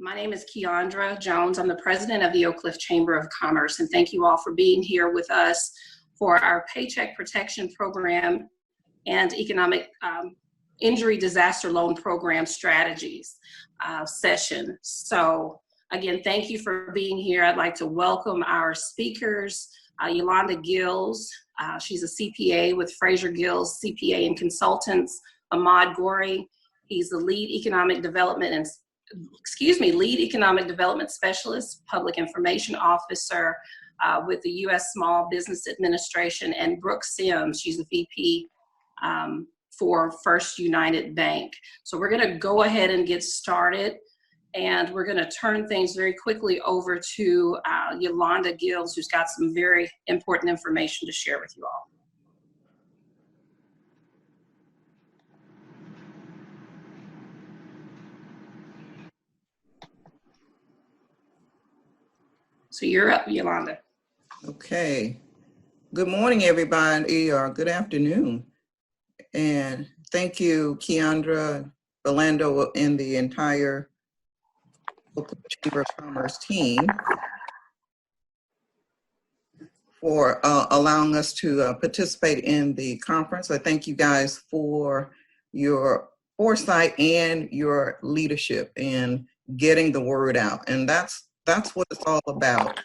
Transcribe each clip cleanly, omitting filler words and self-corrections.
My name is Keandra Jones. I'm the president of the Oak Cliff Chamber of Commerce, and thank you all for being here with us for our Paycheck Protection Program and Economic Injury Disaster Loan Program Strategies session. So again, thank you for being here. I'd like to welcome our speakers, Yolanda Gills. She's a CPA with Frazier, Gills, CPA and Consultants. Ahmad Goree, he's the lead economic development specialist, public information officer with the U.S. Small Business Administration, and Brook Sims, she's the VP for First United Bank. So we're going to go ahead and get started, and we're going to turn things very quickly over to Yolanda Gills, who's got some very important information to share with you all. So you're up, Yolanda. Okay. Good morning, everybody, or good afternoon. And thank you, Keandra, Orlando, and the entire Chamber of Commerce team for allowing us to participate in the conference. I thank you guys for your foresight and your leadership in getting the word out. And that's what it's all about,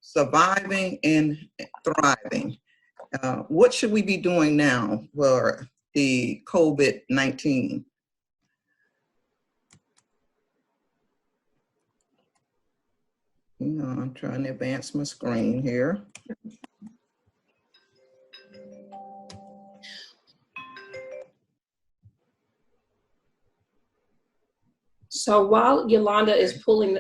surviving and thriving. What should we be doing now for the COVID-19? I'm trying to advance my screen here. So while Yolanda is pulling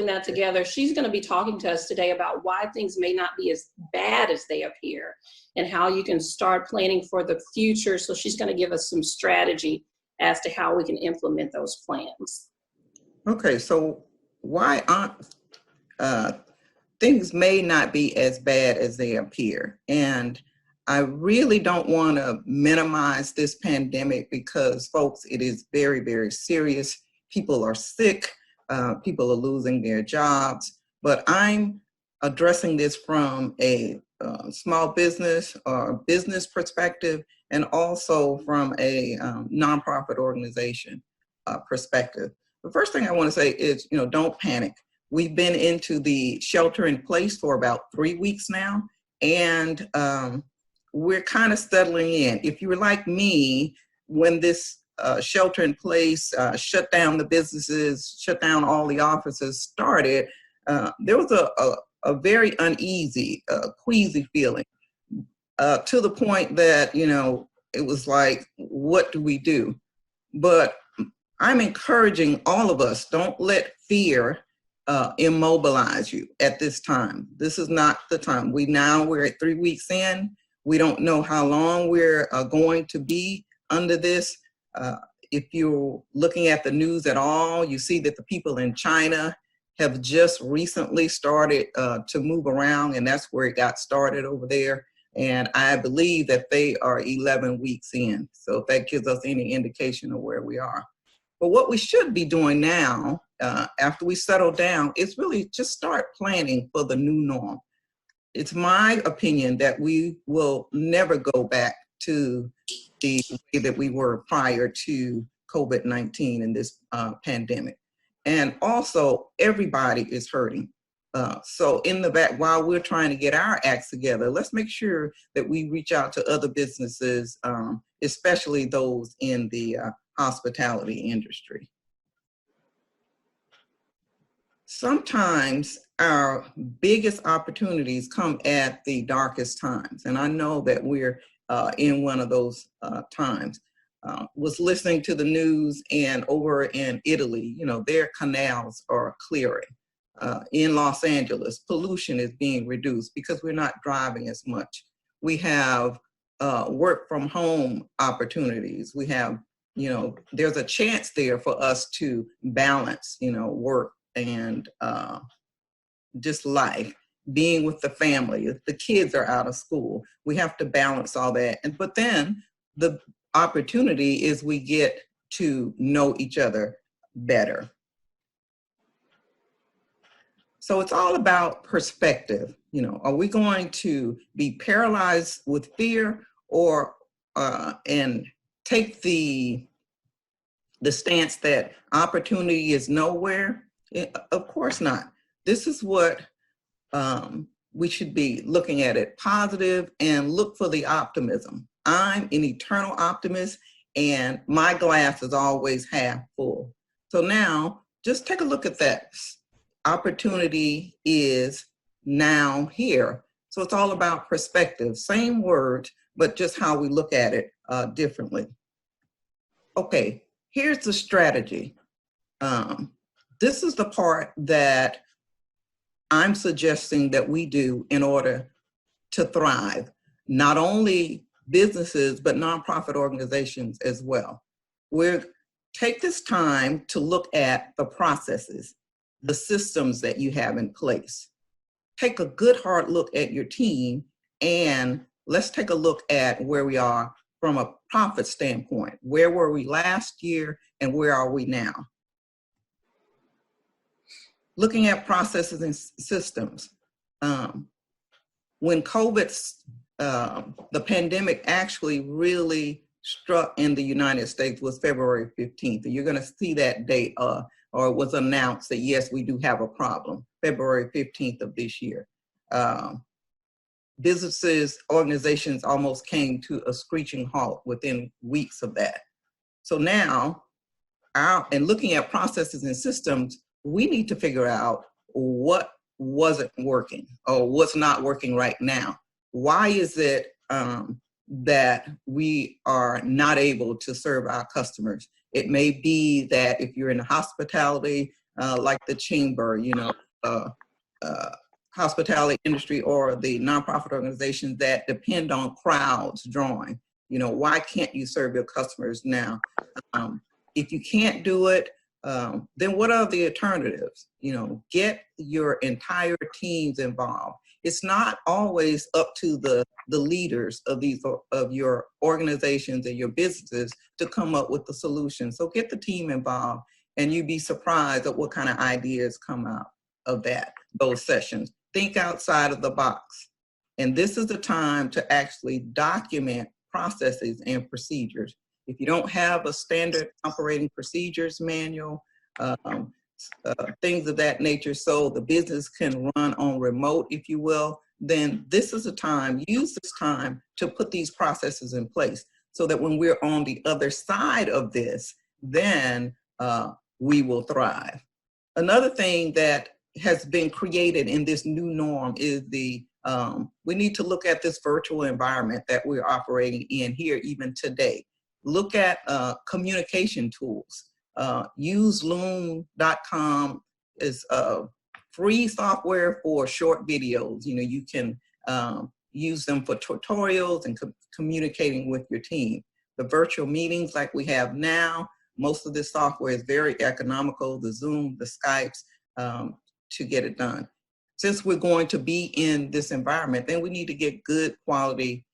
that together, she's going to be talking to us today about why things may not be as bad as they appear and how you can start planning for the future. So she's going to give us some strategy as to how we can implement those plans. Okay, so why things may not be as bad as they appear. And I really don't want to minimize this pandemic because, folks, it is very, very serious. People are sick. People are losing their jobs, but I'm addressing this from a small business or business perspective, and also from a nonprofit organization perspective. The first thing I want to say is, don't panic. We've been into the shelter in place for about 3 weeks now, and we're kind of settling in. If you were like me, when this shelter in place, shut down the businesses, shut down all the offices started, there was a very uneasy, queasy feeling to the point that, it was like, what do we do? But I'm encouraging all of us, don't let fear immobilize you at this time. This is not the time. We're at 3 weeks in. We don't know how long we're going to be under this. If you're looking at the news at all, you see that the people in China have just recently started to move around, and that's where it got started over there. And I believe that they are 11 weeks in. So if that gives us any indication of where we are. But what we should be doing now, after we settle down, is really just start planning for the new norm. It's my opinion that we will never go back to the way that we were prior to COVID-19 and this pandemic. And also, everybody is hurting. So in the back, while we're trying to get our acts together, let's make sure that we reach out to other businesses, especially those in the hospitality industry. Sometimes our biggest opportunities come at the darkest times. And I know that we're in one of those times. Was listening to the news, and over in Italy, their canals are clearing. In Los Angeles, pollution is being reduced because we're not driving as much. We have work from home opportunities. We have, there's a chance there for us to balance, work and just life, being with the family. If the kids are out of school, we have to balance all that. But then the opportunity is we get to know each other better. So it's all about perspective. You know, are we going to be paralyzed with fear, or and take the stance that opportunity is nowhere? Of course not. This is what we should be looking at it positive and look for the optimism. I'm an eternal optimist, and my glass is always half full. So now just take a look at that. Opportunity is now here. So it's all about perspective. Same word, but just how we look at it differently. Okay, here's the strategy. This is the part that I'm suggesting that we do in order to thrive, not only businesses, but nonprofit organizations as well. We'll take this time to look at the processes, the systems that you have in place. Take a good hard look at your team, and let's take a look at where we are from a profit standpoint. Where were we last year and where are we now? Looking at processes and systems. When the pandemic actually really struck in the United States was February 15th. And you're going to see that date, or it was announced that, yes, we do have a problem, February 15th of this year. Businesses, organizations almost came to a screeching halt within weeks of that. So now, and looking at processes and systems, we need to figure out what wasn't working or what's not working right now. Why is it that we are not able to serve our customers? It may be that if you're in hospitality, like the chamber, you know, hospitality industry, or the nonprofit organizations that depend on crowds drawing, you know, why can't you serve your customers now? If you can't do it, then what are the alternatives? You know, get your entire teams involved. It's not always up to the leaders of your organizations and your businesses to come up with the solution. So get the team involved, and you'd be surprised at what kind of ideas come out of those sessions. Think outside of the box. And this is the time to actually document processes and procedures. If you don't have a standard operating procedures manual, things of that nature, so the business can run on remote, if you will, then this is a time, use this time to put these processes in place so that when we're on the other side of this, then we will thrive. Another thing that has been created in this new norm is we need to look at this virtual environment that we're operating in here even today. Look at communication tools. Use loom.com is free software for short videos. You know, you can use them for tutorials and communicating with your team. The virtual meetings like we have now, most of this software is very economical, the Zoom, the Skypes, to get it done. Since we're going to be in this environment, then we need to get good quality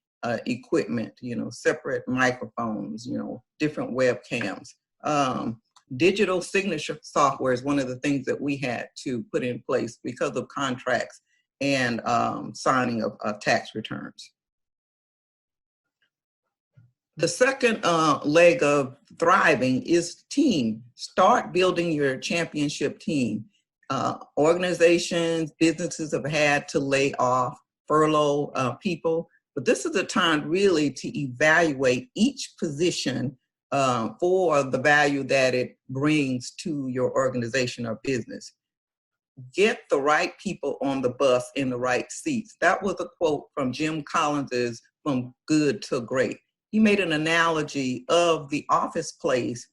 equipment, you know, separate microphones, you know, different webcams. Digital signature software is one of the things that we had to put in place because of contracts and signing of tax returns. The second leg of thriving is team. Start building your championship team. Organizations, businesses have had to lay off, furlough people, but this is a time really to evaluate each position for the value that it brings to your organization or business. Get the right people on the bus in the right seats. That was a quote from Jim Collins's From Good to Great. He made an analogy of the office place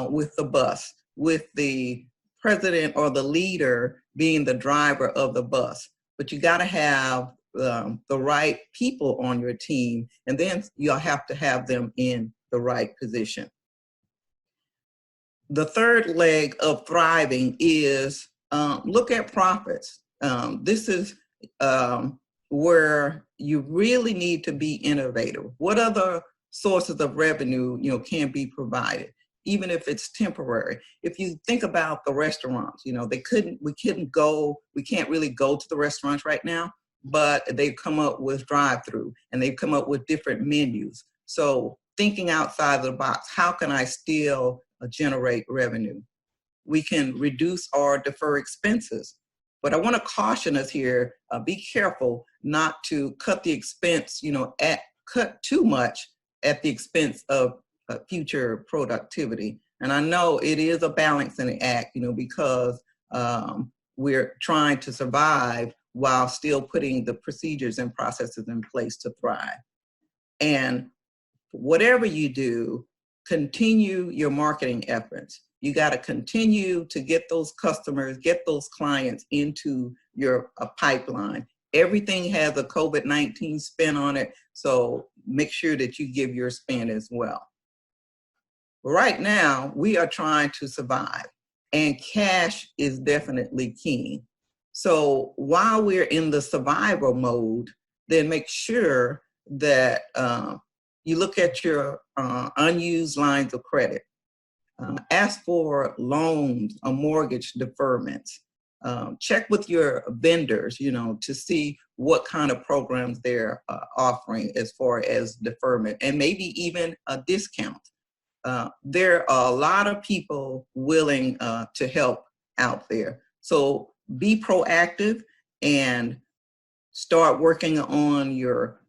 with the bus, with the president or the leader being the driver of the bus. But you got to have the right people on your team, and then you'll have to have them in the right position. The third leg of thriving is look at profits. This is where you really need to be innovative. What other sources of revenue, you know, can be provided? even if it's temporary. If you think about the restaurants, you know, we can't really go to the restaurants right now, but they've come up with drive-through and they've come up with different menus. So thinking outside the box, how can I still generate revenue? We can reduce or defer expenses. But I want to caution us here, be careful not to cut the expense, you know, cut too much at the expense of future productivity. And I know it is a balancing act, you know, because we're trying to survive while still putting the procedures and processes in place to thrive. And whatever you do, continue your marketing efforts. You got to continue to get those customers, get those clients into your pipeline. Everything has a COVID-19 spin on it, so make sure that you give your spin as well. Right now, we are trying to survive, and cash is definitely key. So while we're in the survival mode, then make sure that you look at your unused lines of credit. Ask for loans or mortgage deferments. Check with your vendors, you know, to see what kind of programs they're offering as far as deferment and maybe even a discount. There are a lot of people willing to help out there. So be proactive and start working on your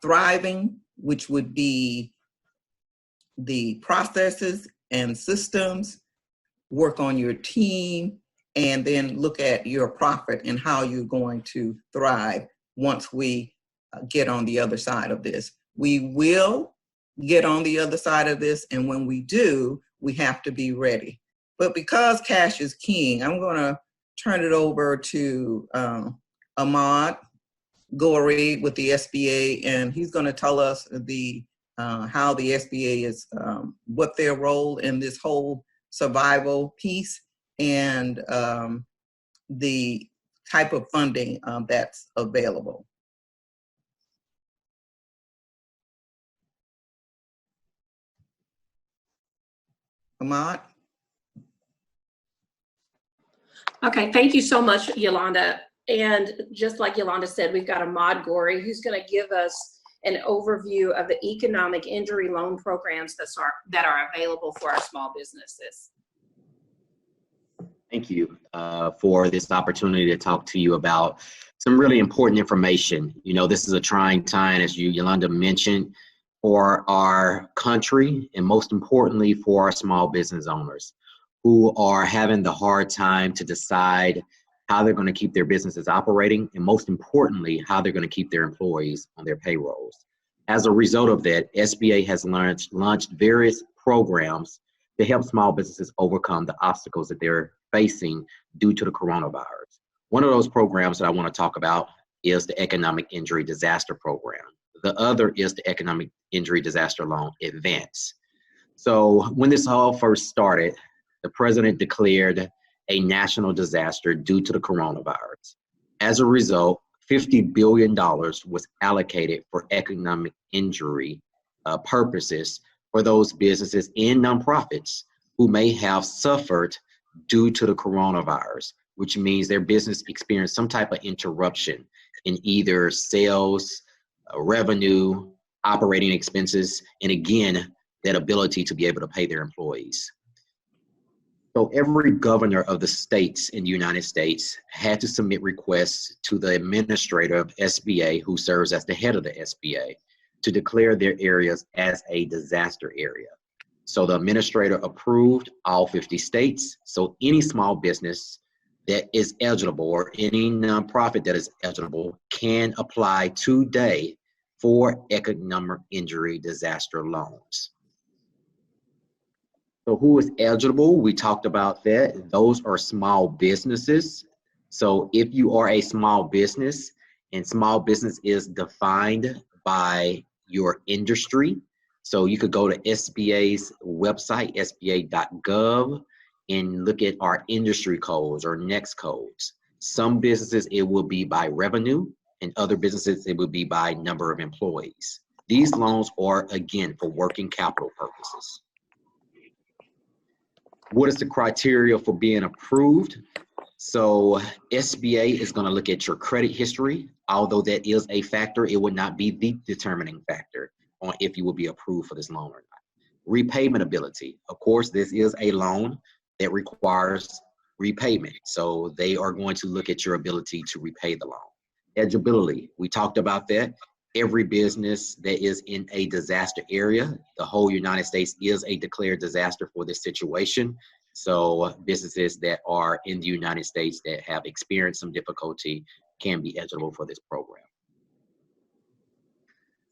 thriving, which would be the processes and systems, work on your team, and then look at your profit and how you're going to thrive once we get on the other side of this. We will get on the other side of this, and when we do, we have to be ready. But because cash is king, I'm going to turn it over to Ahmad Goree with the SBA, and he's going to tell us how the SBA is, what their role in this whole survival piece and the type of funding that's available. Ahmad? Okay, thank you so much, Yolanda. And just like Yolanda said, we've got Ahmad Goree who's going to give us an overview of the economic injury loan programs that are available for our small businesses. Thank you for this opportunity to talk to you about some really important information. You know, this is a trying time, as Yolanda mentioned, for our country and most importantly for our small business owners who are having the hard time to decide how they're going to keep their businesses operating, and most importantly, how they're going to keep their employees on their payrolls. As a result of that, SBA has launched various programs to help small businesses overcome the obstacles that they're facing due to the coronavirus. One of those programs that I want to talk about is the Economic Injury Disaster Program. The other is the Economic Injury Disaster Loan Advance. So when this all first started, the president declared a national disaster due to the coronavirus. As a result, $50 billion was allocated for economic injury purposes for those businesses and nonprofits who may have suffered due to the coronavirus, which means their business experienced some type of interruption in either sales, revenue, operating expenses, and again, that ability to be able to pay their employees. So every governor of the states in the United States had to submit requests to the administrator of SBA, who serves as the head of the SBA, to declare their areas as a disaster area. So the administrator approved all 50 states. So any small business that is eligible or any nonprofit that is eligible can apply today for economic injury disaster loans. So who is eligible? We talked about that. Those are small businesses. So if you are a small business, and small business is defined by your industry, so you could go to SBA's website, sba.gov, and look at our industry codes or NEXT codes. Some businesses, it will be by revenue, and other businesses, it will be by number of employees. These loans are, again, for working capital purposes. What is the criteria for being approved? So SBA is going to look at your credit history. Although that is a factor, it would not be the determining factor on if you will be approved for this loan or not. Repayment ability. Of course, this is a loan that requires repayment. So they are going to look at your ability to repay the loan. Eligibility, we talked about that. Every business that is in a disaster area, the whole United States is a declared disaster for this situation. So businesses that are in the United States that have experienced some difficulty can be eligible for this program.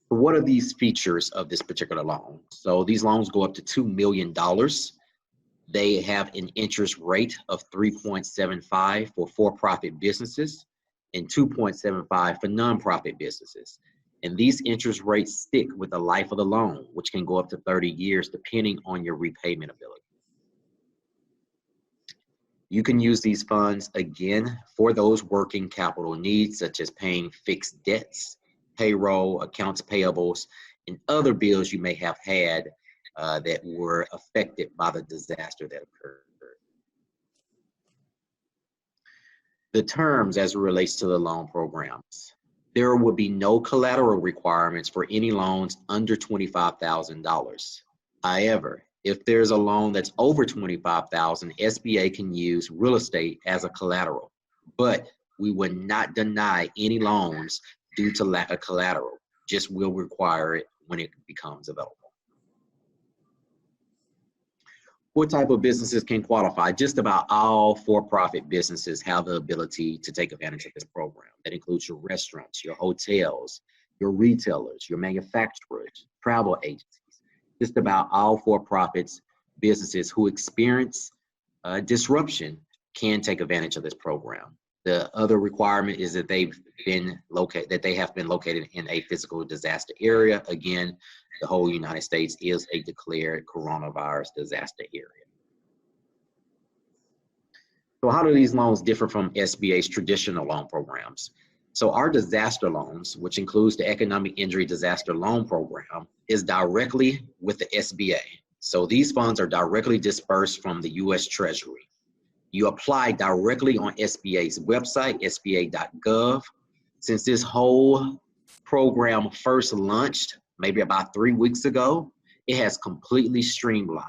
So what are these features of this particular loan? So these loans go up to $2 million. They have an interest rate of 3.75 for for-profit businesses and 2.75 for nonprofit businesses. And these interest rates stick with the life of the loan, which can go up to 30 years depending on your repayment ability. You can use these funds again for those working capital needs, such as paying fixed debts, payroll, accounts payables, and other bills you may have had that were affected by the disaster that occurred. The terms as it relates to the loan programs. There will be no collateral requirements for any loans under $25,000. However, if there's a loan that's over $25,000, SBA can use real estate as a collateral, but we would not deny any loans due to lack of collateral, just will require it when it becomes available. What type of businesses can qualify? Just about all for-profit businesses have the ability to take advantage of this program. That includes your restaurants, your hotels, your retailers, your manufacturers, travel agencies. Just about all for-profits businesses who experience disruption can take advantage of this program. The other requirement is that they have been located in a physical disaster area. Again, the whole United States is a declared coronavirus disaster area. So how do these loans differ from SBA's traditional loan programs? So our disaster loans, which includes the Economic Injury Disaster Loan Program, is directly with the SBA. So these funds are directly dispersed from the U.S. Treasury. You apply directly on SBA's website, sba.gov. Since this whole program first launched, maybe about 3 weeks ago, it has completely streamlined.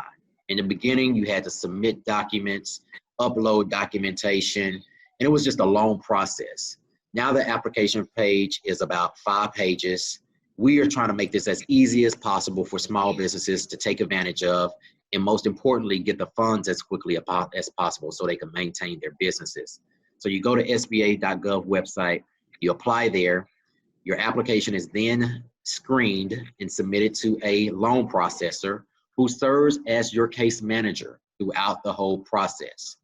In the beginning, you had to submit documents, upload documentation, and it was just a long process. Now the application page is about 5 pages. We are trying to make this as easy as possible for small businesses to take advantage of, and most importantly, get the funds as quickly as possible so they can maintain their businesses. So you go to sba.gov website, you apply there, your application is then screened and submitted to a loan processor who serves as your case manager throughout the whole process.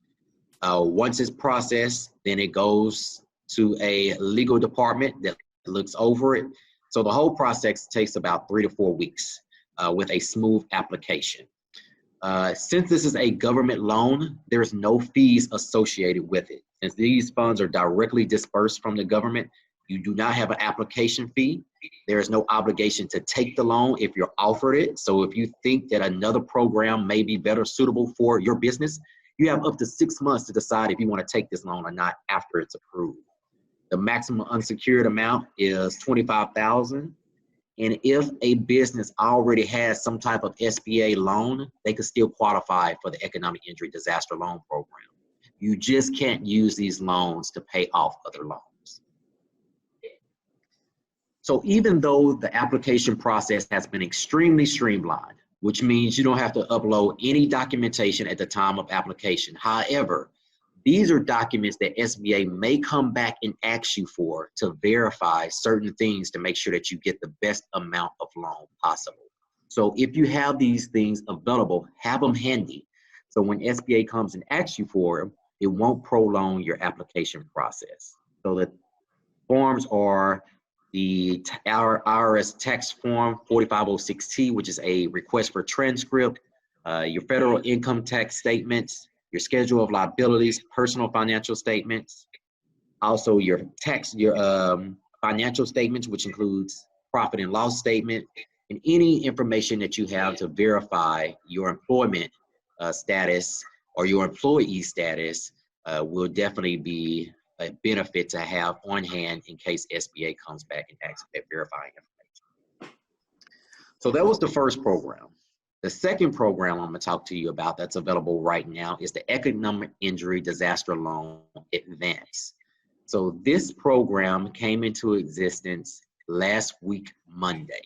Once it's processed, then it goes to a legal department that looks over it. So the whole process takes about 3 to 4 weeks with a smooth application. Since this is a government loan, there's no fees associated with it. Since these funds are directly dispersed from the government, you do not have an application fee. There is no obligation to take the loan if you're offered it. So if you think that another program may be better suitable for your business, you have up to 6 months to decide if you want to take this loan or not after it's approved. The maximum unsecured amount is $25,000. And if a business already has some type of SBA loan, they could still qualify for the Economic Injury Disaster Loan Program. You just can't use these loans to pay off other loans. So even though the application process has been extremely streamlined, which means you don't have to upload any documentation at the time of application. However, these are documents that SBA may come back and ask you for to verify certain things to make sure that you get the best amount of loan possible. So if you have these things available, have them handy. So when SBA comes and asks you for them, it won't prolong your application process. So the forms are the IRS tax form 4506T, which is a request for transcript, your federal income tax statements, your schedule of liabilities, personal financial statements, also your financial statements, which includes profit and loss statement, and any information that you have to verify your employment status or your employee status will definitely be a benefit to have on hand in case SBA comes back and asks for that verifying information. So that was the first program. The second program I'm going to talk to you about that's available right now is the Economic Injury Disaster Loan Advance. So this program came into existence last week, Monday.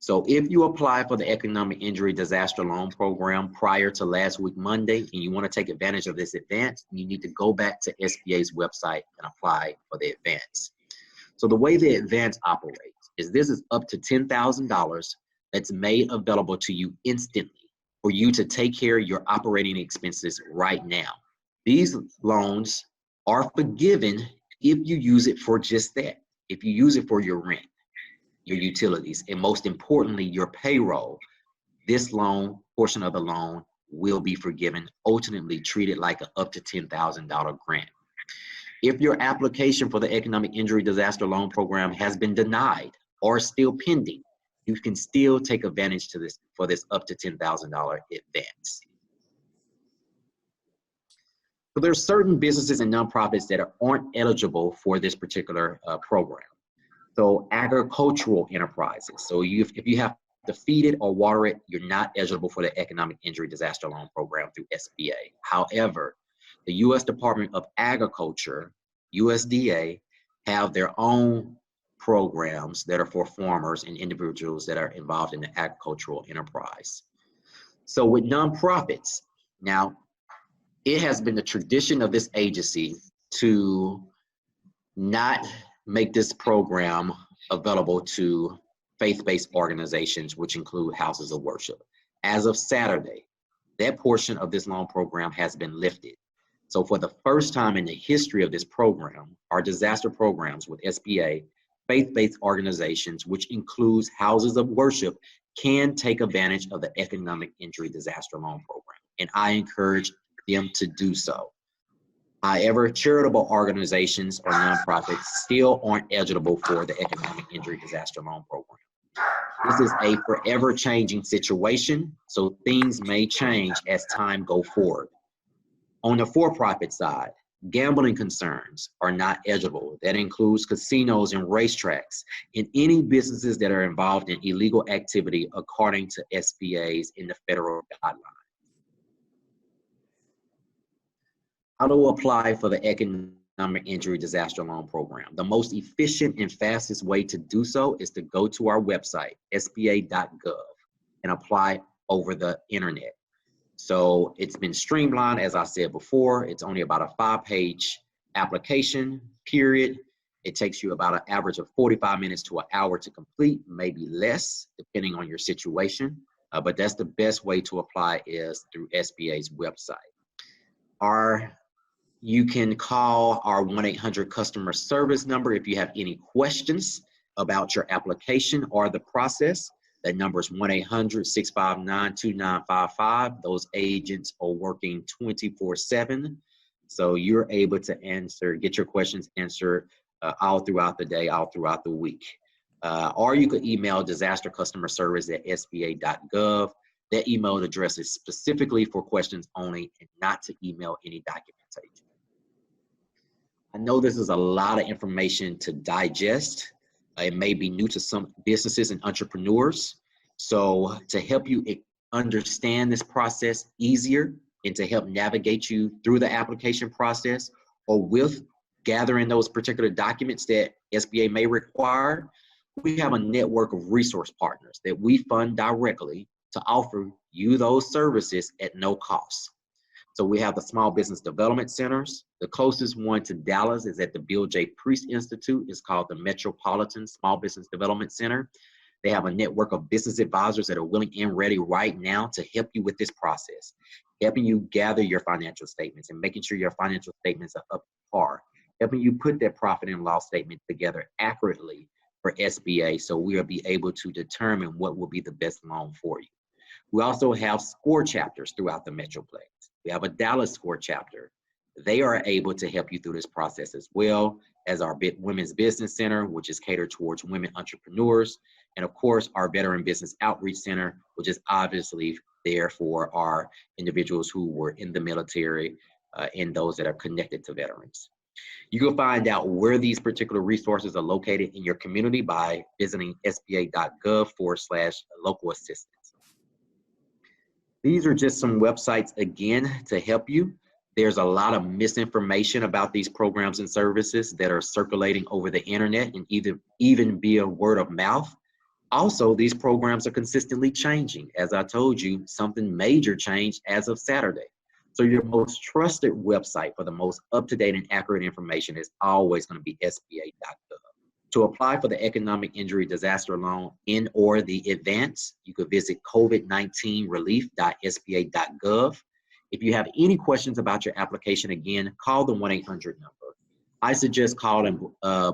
So if you apply for the Economic Injury Disaster Loan Program prior to last week, Monday, and you want to take advantage of this advance, you need to go back to SBA's website and apply for the advance. So the way the advance operates is this is up to $10,000 that's made available to you instantly for you to take care of your operating expenses right now. These loans are forgiven if you use it for just that, if you use it for your rent, your utilities, and most importantly, your payroll. This loan, portion of the loan, will be forgiven, ultimately treated like an up to $10,000 grant. If your application for the Economic Injury Disaster Loan Program has been denied or still pending, you can still take advantage for this up to $10,000 advance. So there's certain businesses and nonprofits that aren't eligible for this particular program. So agricultural enterprises. So if you have to feed it or water it, you're not eligible for the Economic Injury Disaster Loan Program through SBA. However, the U.S. Department of Agriculture, USDA, have their own programs that are for farmers and individuals that are involved in the agricultural enterprise. So with nonprofits, now it has been the tradition of this agency to not make this program available to faith-based organizations, which include houses of worship. As of Saturday, that portion of this loan program has been lifted. So for the first time in the history of this program, our disaster programs with SBA, faith-based organizations, which includes houses of worship, can take advantage of the Economic Injury Disaster Loan Program. And I encourage them to do so. However, charitable organizations or nonprofits still aren't eligible for the Economic Injury Disaster Loan Program. This is a forever changing situation, so things may change as time goes forward. On the for-profit side, gambling concerns are not eligible. That includes casinos and racetracks and any businesses that are involved in illegal activity according to SBA's in the federal guidelines. How to apply for the Economic Injury Disaster Loan Program. The most efficient and fastest way to do so is to go to our website, sba.gov, and apply over the internet. So it's been streamlined, as I said before. It's only about a 5-page application, period. It takes you about an average of 45 minutes to an hour to complete, maybe less, depending on your situation. But that's the best way to apply is through SBA's website. You can call our 1-800 customer service number if you have any questions about your application or the process. That number is 1-800-659-2955. Those agents are working 24/7. So you're able to get your questions answered all throughout the day, all throughout the week. Or you could email disastercustomerservice@sba.gov. That email address is specifically for questions only and not to email any documentation. I know this is a lot of information to digest. It may be new to some businesses and entrepreneurs. So to help you understand this process easier and to help navigate you through the application process or with gathering those particular documents that SBA may require, we have a network of resource partners that we fund directly to offer you those services at no cost. So we have the Small Business Development Centers. The closest one to Dallas is at the Bill J. Priest Institute. It's called the Metropolitan Small Business Development Center. They have a network of business advisors that are willing and ready right now to help you with this process, helping you gather your financial statements and making sure your financial statements are up to par, helping you put that profit and loss statement together accurately for SBA so we'll be able to determine what will be the best loan for you. We also have SCORE chapters throughout the Metroplex. We have a Dallas SCORE chapter. They are able to help you through this process as well as our Women's Business Center, which is catered towards women entrepreneurs. And of course, our Veteran Business Outreach Center, which is obviously there for our individuals who were in the military and those that are connected to veterans. You can find out where these particular resources are located in your community by visiting sba.gov/local assistance. These are just some websites, again, to help you. There's a lot of misinformation about these programs and services that are circulating over the internet and even via word of mouth. Also, these programs are consistently changing. As I told you, something major changed as of Saturday. So your most trusted website for the most up-to-date and accurate information is always going to be sba.gov. To apply for the Economic Injury Disaster Loan or the advance, you could visit covid19relief.sba.gov. If you have any questions about your application, again, call the 1-800 number. I suggest calling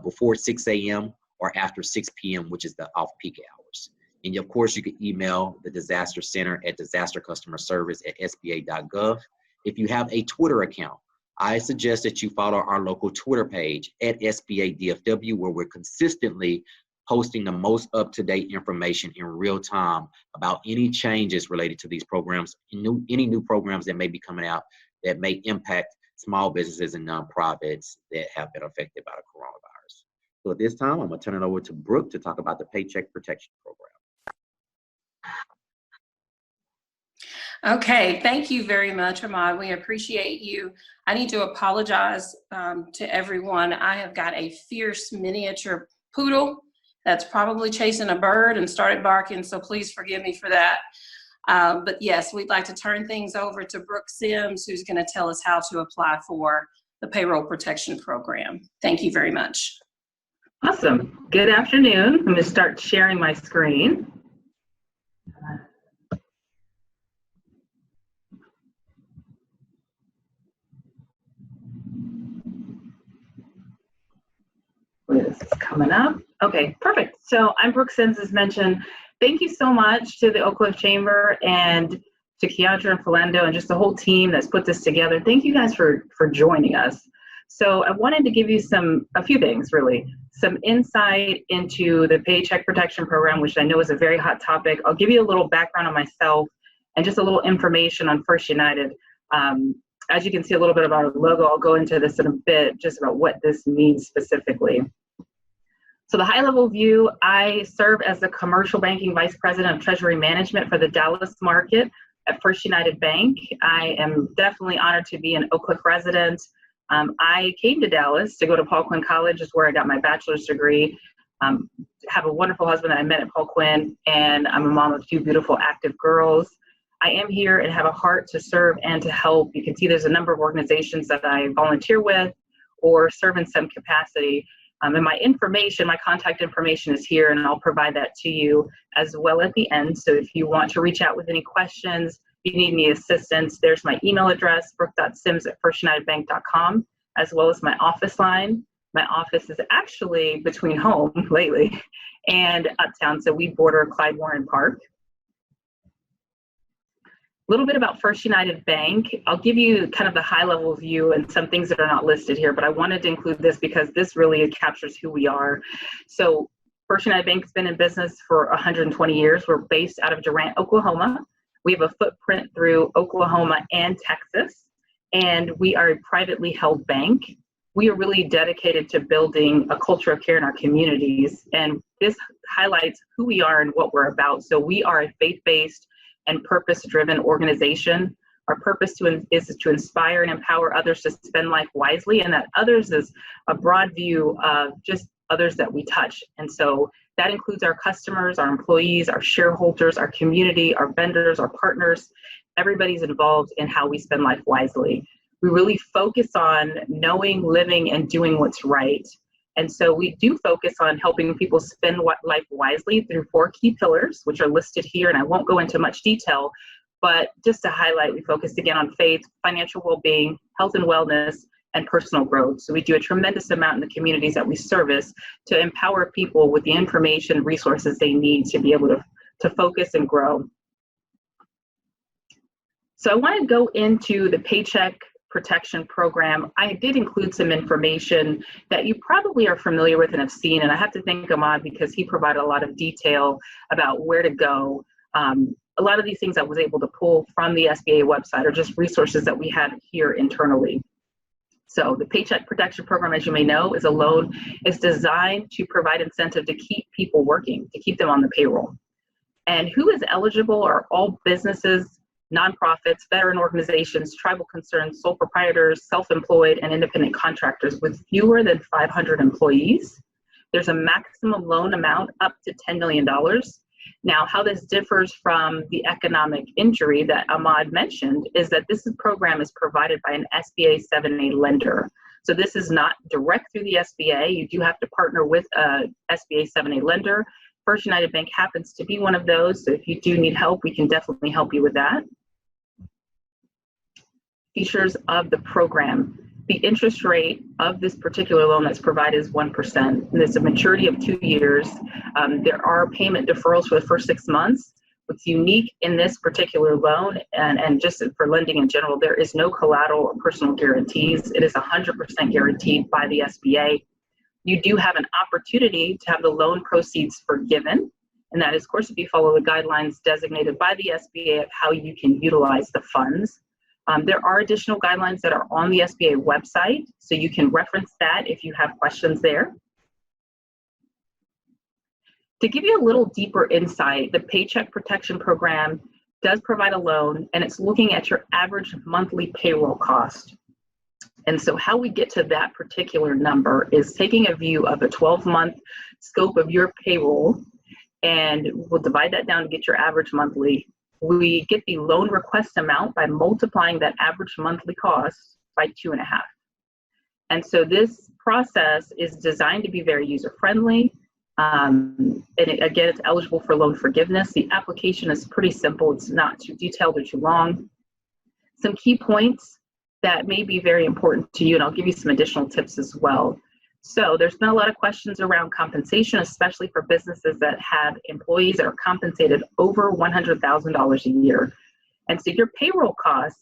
before 6 a.m. or after 6 p.m., which is the off-peak hours. And of course, you can email the Disaster Center at disastercustomerservice@sba.gov. If you have a Twitter account, I suggest that you follow our local Twitter page at SBA-DFW, where we're consistently posting the most up-to-date information in real time about any changes related to these programs, any new programs that may be coming out that may impact small businesses and nonprofits that have been affected by the coronavirus. So at this time, I'm going to turn it over to Brooke to talk about the Paycheck Protection Program. Okay, thank you very much, Ahmad. We appreciate you. I need to apologize to everyone. I have got a fierce miniature poodle that's probably chasing a bird and started barking, so please forgive me for that. But yes, we'd like to turn things over to Brook Sims, who's going to tell us how to apply for the Payroll Protection Program. Thank you very much. Awesome. Good afternoon. I'm going to start sharing my screen. This is coming up. Okay, perfect. So I'm Brook Sims, as mentioned. Thank you so much to the Oak Cliff Chamber and to Keandra and Philando and just the whole team that's put this together. Thank you guys for joining us. So I wanted to give you a few things, really. Some insight into the Paycheck Protection Program, which I know is a very hot topic. I'll give you a little background on myself and just a little information on First United. As you can see a little bit about our logo, I'll go into this in a bit, just about what this means specifically. So the high-level view, I serve as the Commercial Banking Vice President of Treasury Management for the Dallas market at First United Bank. I am definitely honored to be an Oak Cliff resident. I came to Dallas to go to Paul Quinn College, is where I got my bachelor's degree. Have a wonderful husband that I met at Paul Quinn, and I'm a mom of 2 beautiful active girls. I am here and have a heart to serve and to help. You can see there's a number of organizations that I volunteer with or serve in some capacity. And my contact information is here, and I'll provide that to you as well at the end. So if you want to reach out with any questions, if you need any assistance, there's my email address, brooke.sims@firstunitedbank.com, as well as my office line. My office is actually between home lately and Uptown, so we border Clyde Warren Park. A little bit about First United Bank. I'll give you kind of the high-level view and some things that are not listed here, but I wanted to include this because this really captures who we are. So First United Bank has been in business for 120 years. We're based out of Durant, Oklahoma. We have a footprint through Oklahoma and Texas, and we are a privately held bank. We are really dedicated to building a culture of care in our communities, and this highlights who we are and what we're about. So we are a faith-based and purpose-driven organization. Our purpose is to inspire and empower others to spend life wisely, and that others is a broad view of just others that we touch. And so that includes our customers, our employees, our shareholders, our community, our vendors, our partners. Everybody's involved in how we spend life wisely. We really focus on knowing, living, and doing what's right. And so we do focus on helping people spend life wisely through 4 key pillars, which are listed here, and I won't go into much detail, but just to highlight, we focus again on faith, financial well-being, health and wellness, and personal growth. So we do a tremendous amount in the communities that we service to empower people with the information and resources they need to be able to focus and grow. So I want to go into the Paycheck Protection Program. I did include some information that you probably are familiar with and have seen, and I have to thank Ahmad because he provided a lot of detail about where to go. A a lot of these things I was able to pull from the SBA website are just resources that we had here internally. So the Paycheck Protection Program, as you may know, is a loan. It's designed to provide incentive to keep people working, to keep them on the payroll. And who is eligible are all businesses, nonprofits, veteran organizations, tribal concerns, sole proprietors, self-employed, and independent contractors with fewer than 500 employees. There's a maximum loan amount up to $10 million. Now, how this differs from the economic injury that Ahmad mentioned is that this program is provided by an SBA 7A lender. So this is not direct through the SBA. You do have to partner with a SBA 7A lender. First United Bank happens to be one of those. So if you do need help, we can definitely help you with that. Features of the program. The interest rate of this particular loan that's provided is 1%. And there's a maturity of 2 years. There are payment deferrals for the first 6 months. What's unique in this particular loan, and just for lending in general, there is no collateral or personal guarantees. It is 100% guaranteed by the SBA. You do have an opportunity to have the loan proceeds forgiven. And that is, of course, if you follow the guidelines designated by the SBA of how you can utilize the funds. There are additional guidelines that are on the SBA website, so you can reference that if you have questions there. To give you a little deeper insight, the Paycheck Protection Program does provide a loan, and it's looking at your average monthly payroll cost. And so how we get to that particular number is taking a view of a 12-month scope of your payroll, and we'll divide that down to get your average monthly. We get the loan request amount by multiplying that average monthly cost by 2.5. And so this process is designed to be very user-friendly. And again, it's eligible for loan forgiveness. The application is pretty simple. It's not too detailed or too long. Some key points that may be very important to you, and I'll give you some additional tips as well. So there's been a lot of questions around compensation, especially for businesses that have employees that are compensated over $100,000 a year. And so your payroll costs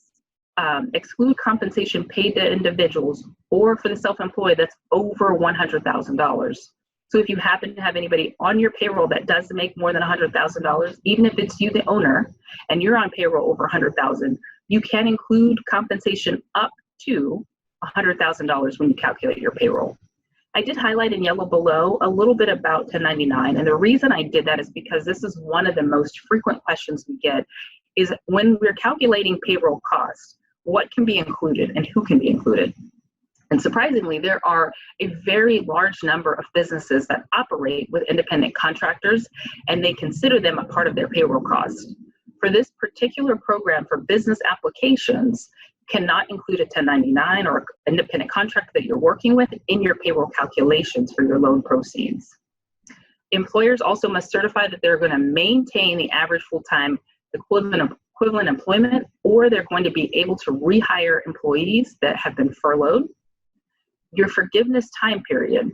exclude compensation paid to individuals or for the self-employed that's over $100,000. So if you happen to have anybody on your payroll that does make more than $100,000, even if it's you, the owner, and you're on payroll over $100,000, you can include compensation up to $100,000 when you calculate your payroll. I did highlight in yellow below a little bit about 1099, and the reason I did that is because this is one of the most frequent questions we get is when we're calculating payroll costs, what can be included and who can be included? And surprisingly, there are a very large number of businesses that operate with independent contractors, and they consider them a part of their payroll cost. For this particular program for business applications, cannot include a 1099 or independent contractor that you're working with in your payroll calculations for your loan proceeds. Employers also must certify that they're going to maintain the average full-time equivalent employment, or they're going to be able to rehire employees that have been furloughed. Your forgiveness time period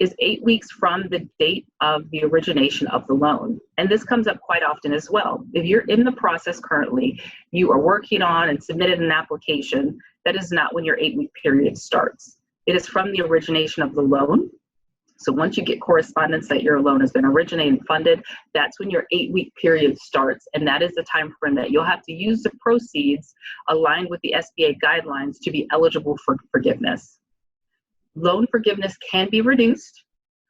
is 8 weeks from the date of the origination of the loan. And this comes up quite often as well. If you're in the process currently, you are working on and submitted an application, that is not when your 8-week period starts. It is from the origination of the loan. So once you get correspondence that your loan has been originated and funded, that's when your 8-week period starts. And that is the time frame that you'll have to use the proceeds aligned with the SBA guidelines to be eligible for forgiveness. Loan forgiveness can be reduced.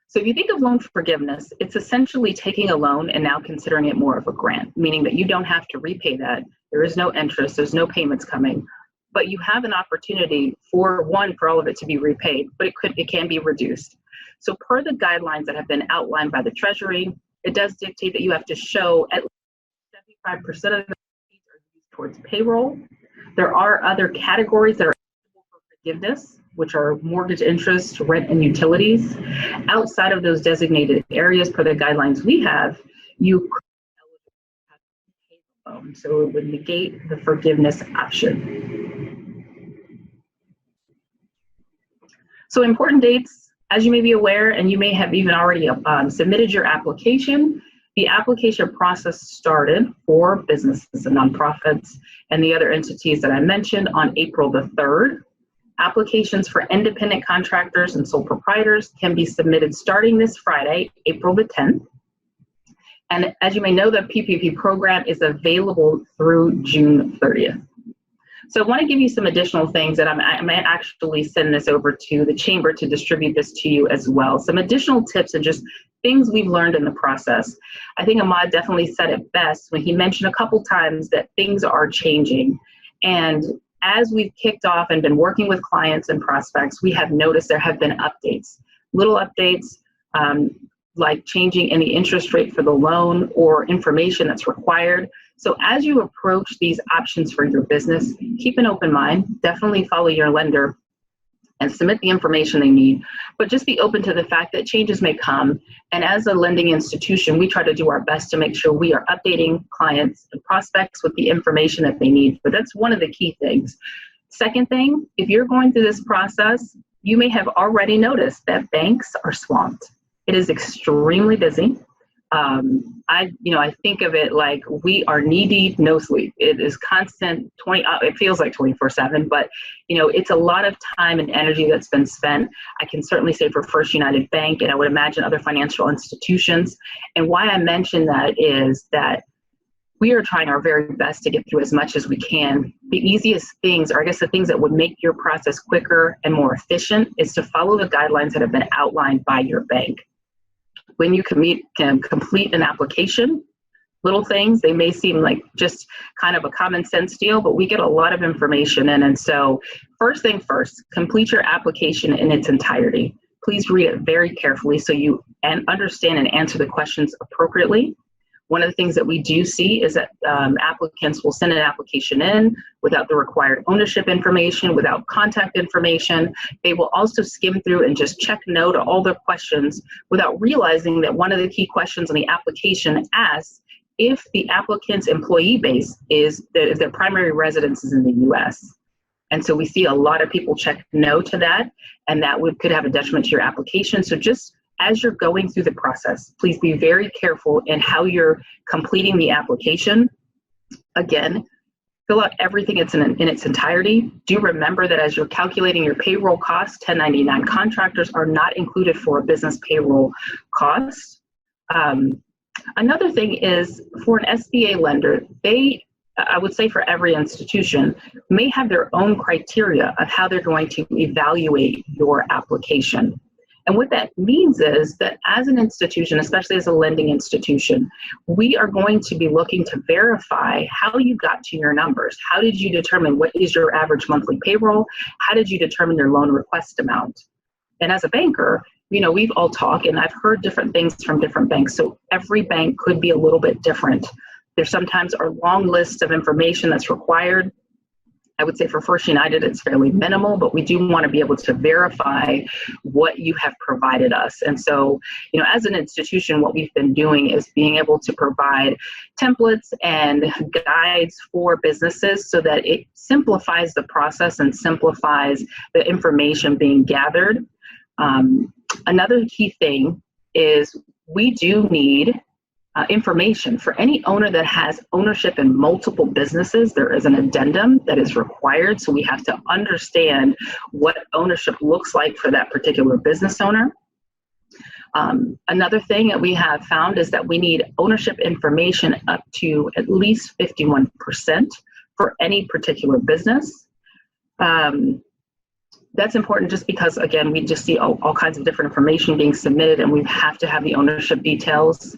So if you think of loan forgiveness, it's essentially taking a loan and now considering it more of a grant, meaning that you don't have to repay that. There is no interest, there's no payments coming, but you have an opportunity for all of it to be repaid, but it can be reduced. So per the guidelines that have been outlined by the Treasury, it does dictate that you have to show at least 75% of the proceeds are used towards payroll. There are other categories that are eligible for forgiveness, which are mortgage interest, rent, and utilities. Outside of those designated areas, per the guidelines we have, you could have to pay the loan. So it would negate the forgiveness option. So important dates, as you may be aware, and you may have even already submitted your application, the application process started for businesses and nonprofits and the other entities that I mentioned on April the 3rd. Applications for independent contractors and sole proprietors can be submitted starting this Friday, April the 10th. And as you may know, the PPP program is available through June 30th. So I want to give you some additional things that I may actually send this over to the chamber to distribute this to you as well. Some additional tips and just things we've learned in the process. I think Ahmad definitely said it best when he mentioned a couple times that things are changing. And as we've kicked off and been working with clients and prospects, we have noticed there have been updates, little updates, like changing any interest rate for the loan or information that's required. So as you approach these options for your business, keep an open mind, definitely follow your lender and submit the information they need, but just be open to the fact that changes may come. And as a lending institution, we try to do our best to make sure we are updating clients and prospects with the information that they need. But that's one of the key things. Second thing, if you're going through this process, you may have already noticed that banks are swamped. It is extremely busy. I think of it like we are knee deep, no sleep. It is constant it feels like 24/7, but it's a lot of time and energy that's been spent. I can certainly say for First United Bank, and I would imagine other financial institutions. And why I mention that is that we are trying our very best to get through as much as we can. The easiest things, or I guess the things that would make your process quicker and more efficient, is to follow the guidelines that have been outlined by your bank. When you can complete an application, little things, they may seem like just kind of a common sense deal, but we get a lot of information in. And so first thing first, complete your application in its entirety. Please read it very carefully so you understand and answer the questions appropriately. One of the things that we do see is that applicants will send an application in without the required ownership information, without contact information. They will also skim through and just check no to all their questions without realizing that one of the key questions on the application asks if the applicant's employee base is, if their primary residence is in the US. And so we see a lot of people check no to that, and that could have a detriment to your application. So just as you're going through the process, please be very careful in how you're completing the application. Again, fill out everything in its entirety. Do remember that as you're calculating your payroll costs, 1099 contractors are not included for a business payroll cost. Another thing is for an SBA lender, I would say for every institution, may have their own criteria of how they're going to evaluate your application. And what that means is that as an institution, especially as a lending institution, we are going to be looking to verify how you got to your numbers. How did you determine what is your average monthly payroll? How did you determine your loan request amount? And as a banker, we've all talked, and I've heard different things from different banks. So every bank could be a little bit different. There sometimes are long lists of information that's required. I would say for First United, it's fairly minimal, but we do want to be able to verify what you have provided us. And so, as an institution, what we've been doing is being able to provide templates and guides for businesses so that it simplifies the process and simplifies the information being gathered. Another key thing is we do need information. For any owner that has ownership in multiple businesses, there is an addendum that is required. So we have to understand what ownership looks like for that particular business owner. Another thing that we have found is that we need ownership information up to at least 51% for any particular business. That's important just because, again, we just see all kinds of different information being submitted, and we have to have the ownership details.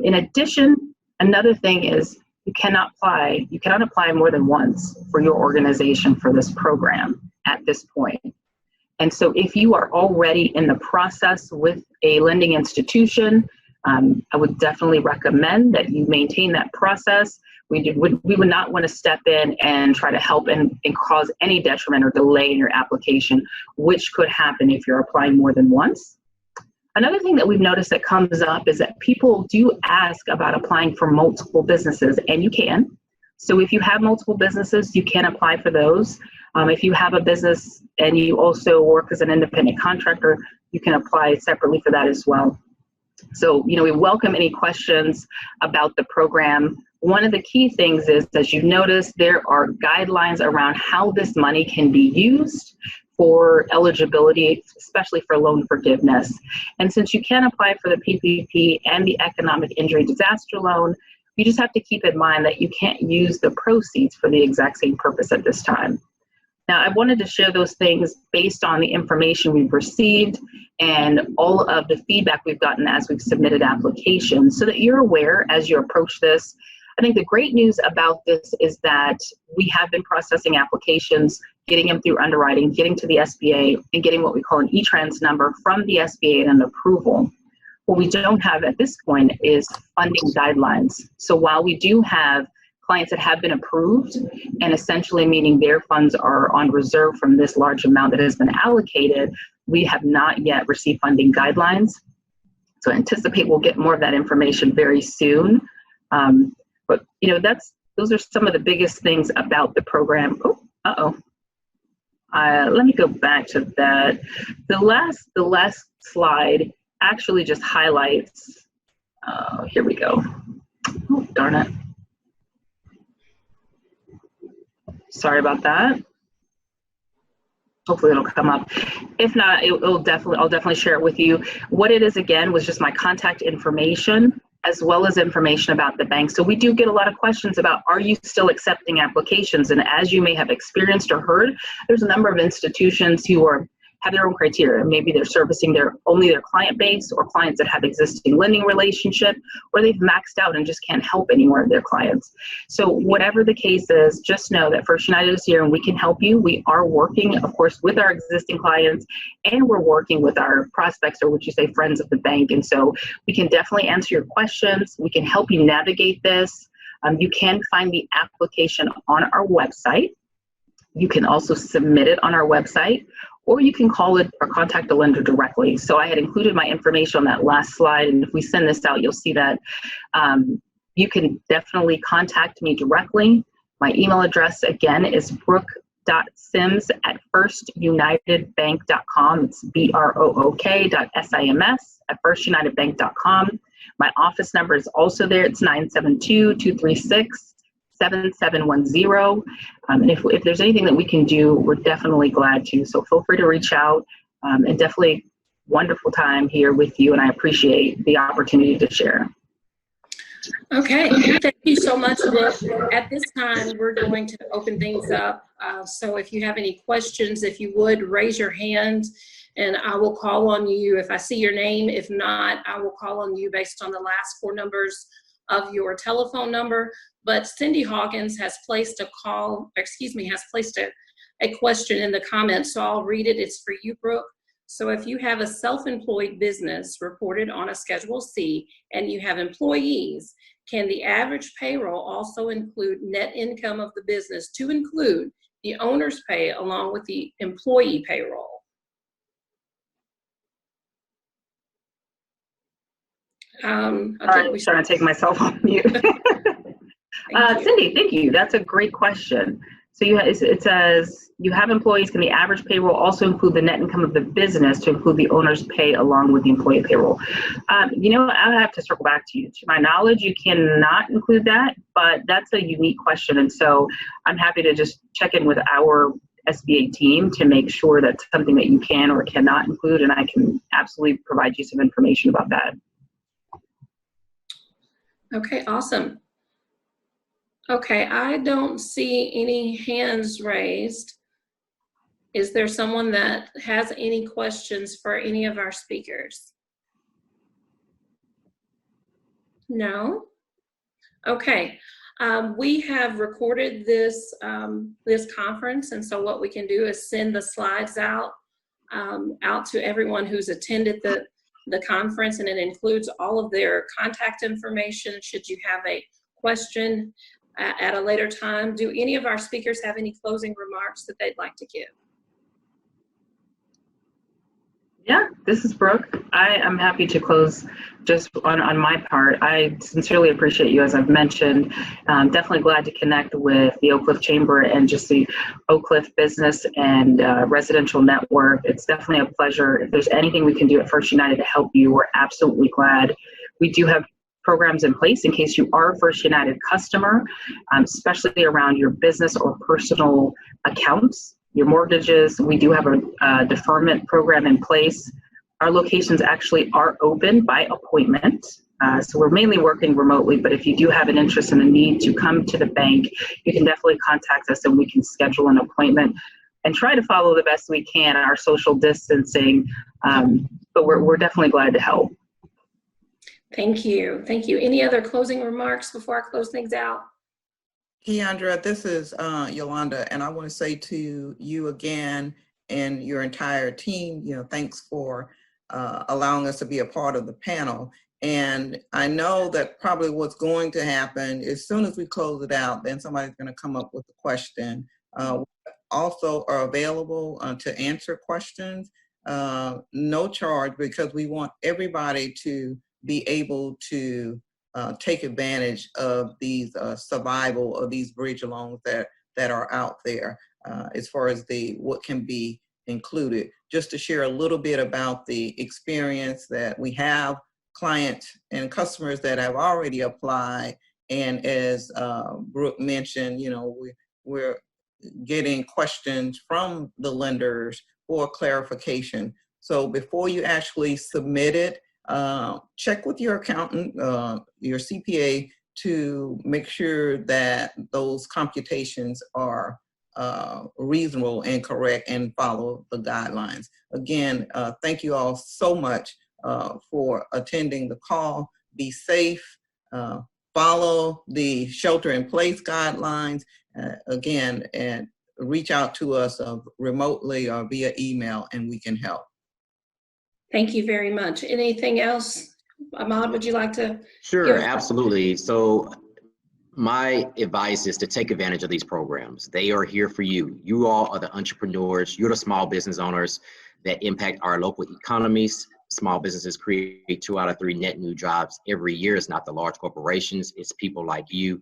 In addition, another thing is you cannot apply more than once for your organization for this program at this point. And so if you are already in the process with a lending institution, I would definitely recommend that you maintain that process. We would not want to step in and try to help and cause any detriment or delay in your application, which could happen if you're applying more than once. Another thing that we've noticed that comes up is that people do ask about applying for multiple businesses, and you can. So if you have multiple businesses, you can apply for those. If you have a business and you also work as an independent contractor, you can apply separately for that as well. So, we welcome any questions about the program. One of the key things is, as you've noticed, there are guidelines around how this money can be used for eligibility, especially for loan forgiveness. And since you can apply for the PPP and the economic injury disaster loan, you just have to keep in mind that you can't use the proceeds for the exact same purpose at this time. Now, I wanted to share those things based on the information we've received and all of the feedback we've gotten as we've submitted applications so that you're aware as you approach this. I think the great news about this is that we have been processing applications, getting them through underwriting, getting to the SBA, and getting what we call an E-Trans number from the SBA and an approval. What we don't have at this point is funding guidelines. So while we do have clients that have been approved, and essentially meaning their funds are on reserve from this large amount that has been allocated, we have not yet received funding guidelines. So I anticipate we'll get more of that information very soon. But those are some of the biggest things about the program. Let me go back to that. The last slide actually just highlights. Here we go. Oh, darn it. Sorry about that. Hopefully it'll come up. If not, I'll definitely share it with you. What it is, again, was just my contact information as well as information about the bank. So we do get a lot of questions about, are you still accepting applications? And as you may have experienced or heard, there's a number of institutions who have their own criteria. Maybe they're servicing only their client base, or clients that have existing lending relationship, or they've maxed out and just can't help any more of their clients. So whatever the case is, just know that First United is here and we can help you. We are working, of course, with our existing clients, and we're working with our prospects, or what you say, friends of the bank. And so we can definitely answer your questions. We can help you navigate this. You can find the application on our website. You can also submit it on our website, or you can call it or contact the lender directly. So I had included my information on that last slide, and if we send this out, you'll see that you can definitely contact me directly. My email address, again, is brook.sims@firstunitedbank.com. It's brook.sims@firstunitedbank.com. My office number is also there. It's 972-236-7710. And if there's anything that we can do, we're definitely glad to. So feel free to reach out, and definitely wonderful time here with you. And I appreciate the opportunity to share. Okay, thank you so much, Brooke. At this time, we're going to open things up. So if you have any questions, if you would, raise your hand and I will call on you if I see your name. If not, I will call on you based on the last four numbers of your telephone number. But Cindy Hawkins has placed a question in the comments, so I'll read it. It's for you, Brooke. So if you have a self-employed business reported on a Schedule C and you have employees, can the average payroll also include net income of the business to include the owner's pay along with the employee payroll? I'm trying to take myself on mute. Cindy, thank you. That's a great question. So it says, you have employees, can the average payroll also include the net income of the business to include the owner's pay along with the employee payroll? I'll have to circle back to you. To my knowledge, you cannot include that, but that's a unique question. And so I'm happy to just check in with our SBA team to make sure that's something that you can or cannot include, and I can absolutely provide you some information about that. Okay, awesome. Okay, I don't see any hands raised. Is there someone that has any questions for any of our speakers? No? Okay, we have recorded this conference, and so what we can do is send the slides out to everyone who's attended the conference, and it includes all of their contact information should you have a question at a later time. Do any of our speakers have any closing remarks that they'd like to give? Yeah, this is Brooke. I am happy to close just on my part. I sincerely appreciate you, as I've mentioned. Definitely glad to connect with the Oak Cliff Chamber and just the Oak Cliff Business and Residential Network. It's definitely a pleasure. If there's anything we can do at First United to help you, we're absolutely glad. We do have programs in place in case you are a First United customer, especially around your business or personal accounts. your mortgages. We do have a deferment program in place. Our locations actually are open by appointment. So we're mainly working remotely, but if you do have an interest and a need to come to the bank, you can definitely contact us and we can schedule an appointment and try to follow the best we can our social distancing. But we're definitely glad to help. Thank you. Thank you. Any other closing remarks before I close things out? Keandra, this is Yolanda, and I want to say to you again and your entire team, thanks for allowing us to be a part of the panel. And I know that probably what's going to happen, as soon as we close it out, then somebody's going to come up with a question. We also are available to answer questions, no charge, because we want everybody to be able to take advantage of these survival of these bridge loans that are out there as far as what can be included. Just to share a little bit about the experience that we have, clients and customers that have already applied. And as Brook mentioned, we're getting questions from the lenders for clarification. So before you actually submit it, check with your accountant, your CPA, to make sure that those computations are reasonable and correct and follow the guidelines. Again, thank you all so much for attending the call. Be safe, follow the shelter-in-place guidelines, again, and reach out to us remotely or via email, and we can help. Thank you very much. Anything else? Ahmad, would you like to? Sure, absolutely. So my advice is to take advantage of these programs. They are here for you. You all are the entrepreneurs. You're the small business owners that impact our local economies. Small businesses create 2 out of 3 net new jobs every year. It's not the large corporations. It's people like you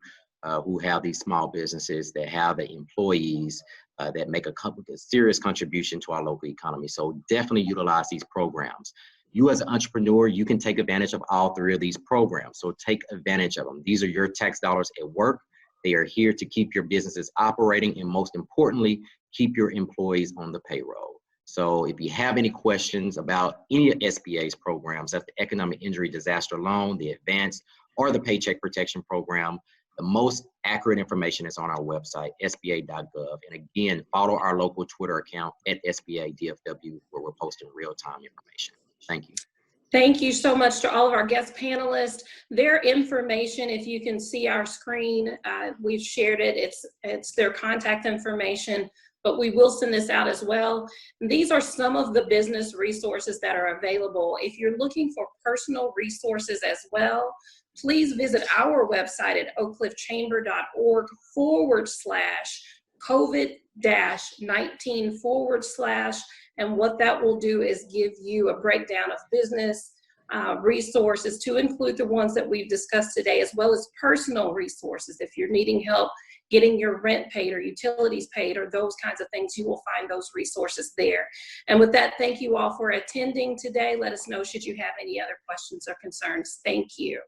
who have these small businesses that have the employees that make a serious contribution to our local economy. So definitely utilize these programs. You as an entrepreneur, you can take advantage of all 3 of these programs. So take advantage of them. These are your tax dollars at work. They are here to keep your businesses operating, and most importantly, keep your employees on the payroll. So if you have any questions about any of SBA's programs, that's the Economic Injury Disaster Loan, the Advanced, or the Paycheck Protection Program, the most accurate information is on our website, sba.gov. And again, follow our local Twitter account at SBADFW, where we're posting real-time information. Thank you. Thank you so much to all of our guest panelists. Their information, if you can see our screen, we've shared it. It's their contact information, but we will send this out as well. These are some of the business resources that are available. If you're looking for personal resources as well, please visit our website at oakcliffchamber.org/COVID-19/ and what that will do is give you a breakdown of business resources, to include the ones that we've discussed today, as well as personal resources. If you're needing help getting your rent paid or utilities paid or those kinds of things, you will find those resources there. And with that, thank you all for attending today. Let us know should you have any other questions or concerns. Thank you.